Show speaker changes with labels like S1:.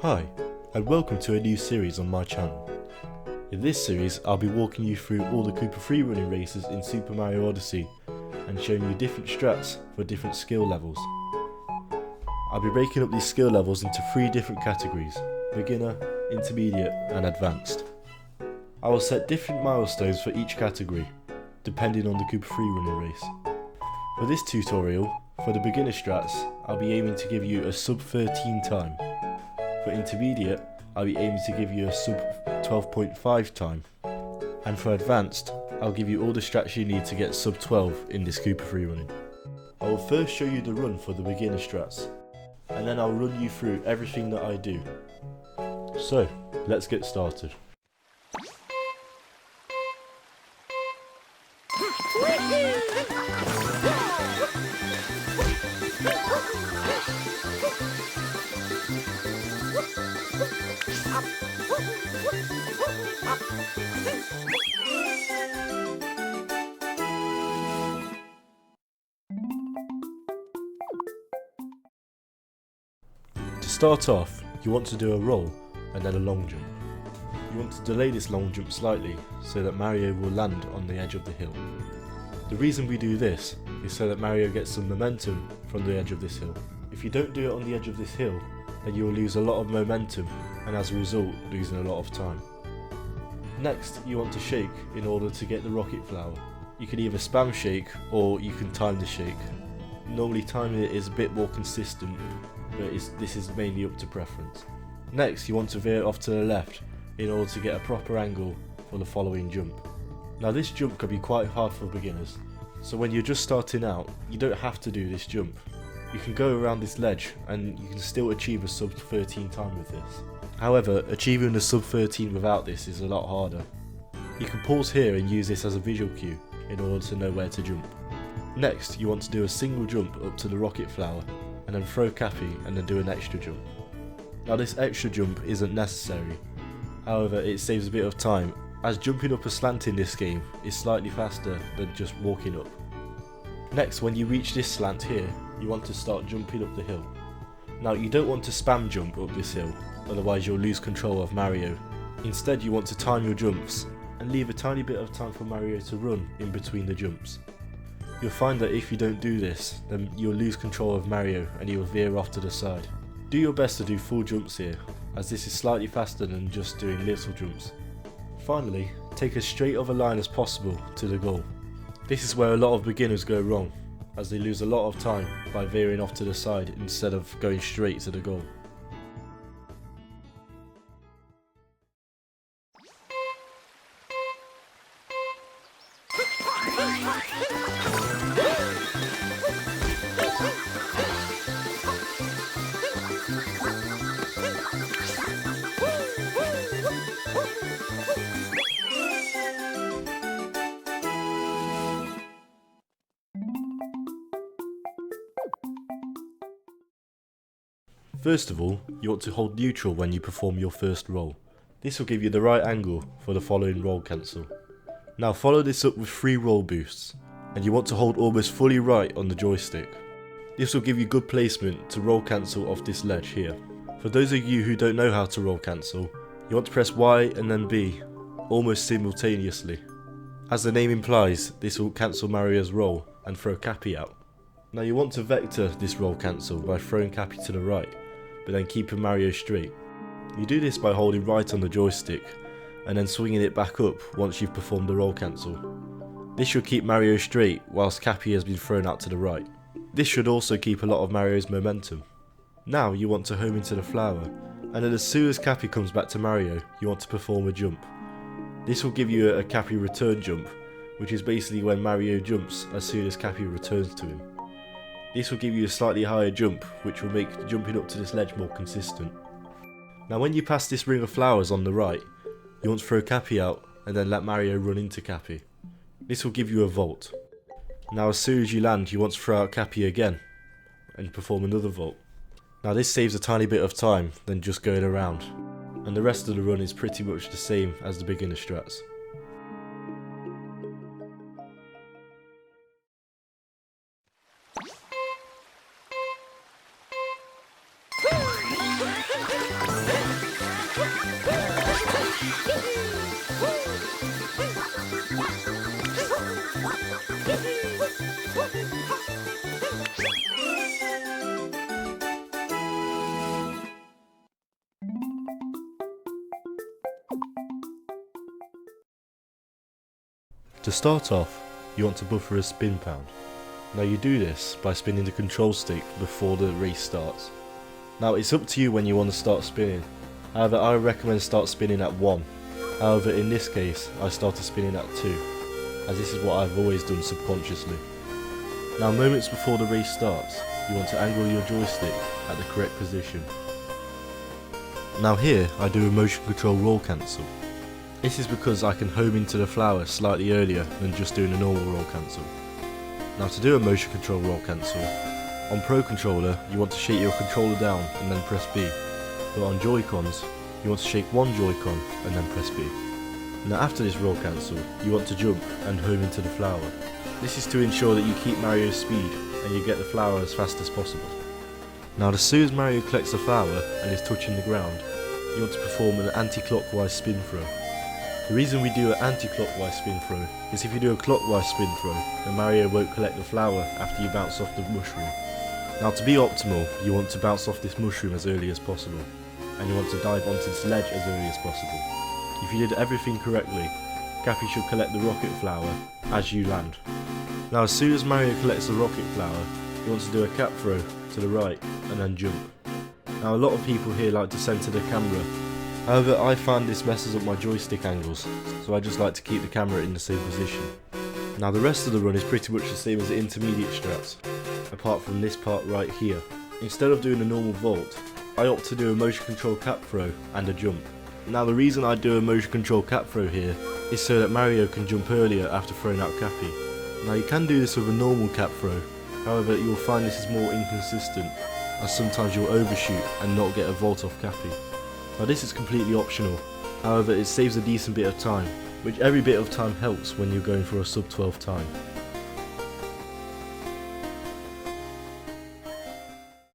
S1: Hi, and welcome to a new series on my channel. In this series, I'll be walking you through all the Koopa freerunning races in Super Mario Odyssey and showing you different strats for different skill levels. I'll be breaking up these skill levels into 3 different categories: beginner, intermediate and advanced. I will set different milestones for each category, depending on the Koopa freerunning race. For this tutorial, for the beginner strats, I'll be aiming to give you a sub 13 time. For intermediate, I'll be aiming to give you a sub 12.5 time. And for advanced, I'll give you all the strats you need to get sub 12 in this Koopa freerunning. I will first show you the run for the beginner strats, and then I'll run you through everything that I do. So, let's get started. To start off, you want to do a roll and then a long jump. You want to delay this long jump slightly so that Mario will land on the edge of the hill. The reason we do this is so that Mario gets some momentum from the edge of this hill. If you don't do it on the edge of this hill, then you will lose a lot of momentum and as a result losing a lot of time. Next, you want to shake in order to get the rocket flower. You can either spam shake or you can time the shake. Normally timing it is a bit more consistent, but this is mainly up to preference. Next, you want to veer off to the left in order to get a proper angle for the following jump. Now this jump can be quite hard for beginners, so when you're just starting out, you don't have to do this jump. You can go around this ledge and you can still achieve a sub 13 time with this. However, achieving a sub 13 without this is a lot harder. You can pause here and use this as a visual cue in order to know where to jump. Next, you want to do a single jump up to the rocket flower and then throw Cappy and then do an extra jump. Now this extra jump isn't necessary, however it saves a bit of time as jumping up a slant in this game is slightly faster than just walking up. Next, when you reach this slant here, you want to start jumping up the hill. Now you don't want to spam jump up this hill, otherwise you'll lose control of Mario. Instead you want to time your jumps and leave a tiny bit of time for Mario to run in between the jumps. You'll find that if you don't do this, then you'll lose control of Mario and he will veer off to the side. Do your best to do full jumps here, as this is slightly faster than just doing little jumps. Finally, take as straight of a line as possible to the goal. This is where a lot of beginners go wrong, as they lose a lot of time by veering off to the side instead of going straight to the goal. First of all, you want to hold neutral when you perform your first roll. This will give you the right angle for the following roll cancel. Now follow this up with 3 roll boosts, and you want to hold almost fully right on the joystick. This will give you good placement to roll cancel off this ledge here. For those of you who don't know how to roll cancel, you want to press Y and then B, almost simultaneously. As the name implies, this will cancel Mario's roll and throw Cappy out. Now you want to vector this roll cancel by throwing Cappy to the right, but then keeping Mario straight. You do this by holding right on the joystick and then swinging it back up once you've performed the roll cancel. This should keep Mario straight whilst Cappy has been thrown out to the right. This should also keep a lot of Mario's momentum. Now you want to home into the flower, and then as soon as Cappy comes back to Mario, you want to perform a jump. This will give you a Cappy return jump, which is basically when Mario jumps as soon as Cappy returns to him. This will give you a slightly higher jump, which will make jumping up to this ledge more consistent. Now when you pass this ring of flowers on the right, you want to throw Cappy out and then let Mario run into Cappy. This will give you a vault. Now as soon as you land, you want to throw out Cappy again and perform another vault. Now this saves a tiny bit of time than just going around, and the rest of the run is pretty much the same as the beginner strats. To start off, you want to buffer a spin pound. Now you do this by spinning the control stick before the race starts. Now it's up to you when you want to start spinning, however I recommend start spinning at 1, however in this case I started spinning at 2, as this is what I've always done subconsciously. Now moments before the race starts, you want to angle your joystick at the correct position. Now here I do a motion control roll cancel. This is because I can home into the flower slightly earlier than just doing a normal roll cancel. Now to do a motion control roll cancel, on Pro Controller you want to shake your controller down and then press B, but on Joy-Cons you want to shake one Joy-Con and then press B. Now after this roll cancel, you want to jump and home into the flower. This is to ensure that you keep Mario's speed and you get the flower as fast as possible. Now as soon as Mario collects the flower and is touching the ground, you want to perform an anti-clockwise spin throw. The reason we do an anti-clockwise spin throw is if you do a clockwise spin throw, then Mario won't collect the flower after you bounce off the mushroom. Now to be optimal, you want to bounce off this mushroom as early as possible, and you want to dive onto this ledge as early as possible. If you did everything correctly, Cappy should collect the rocket flower as you land. Now as soon as Mario collects the rocket flower, you want to do a cap throw to the right and then jump. Now a lot of people here like to centre the camera, however I find this messes up my joystick angles, so I just like to keep the camera in the same position. Now the rest of the run is pretty much the same as the intermediate strats, apart from this part right here. Instead of doing a normal vault, I opt to do a motion control cap throw and a jump. Now the reason I do a motion control cap throw here is so that Mario can jump earlier after throwing out Cappy. Now you can do this with a normal cap throw, however you'll find this is more inconsistent, as sometimes you'll overshoot and not get a vault off Cappy. Now this is completely optional, however it saves a decent bit of time, which every bit of time helps when you're going for a sub 12 time.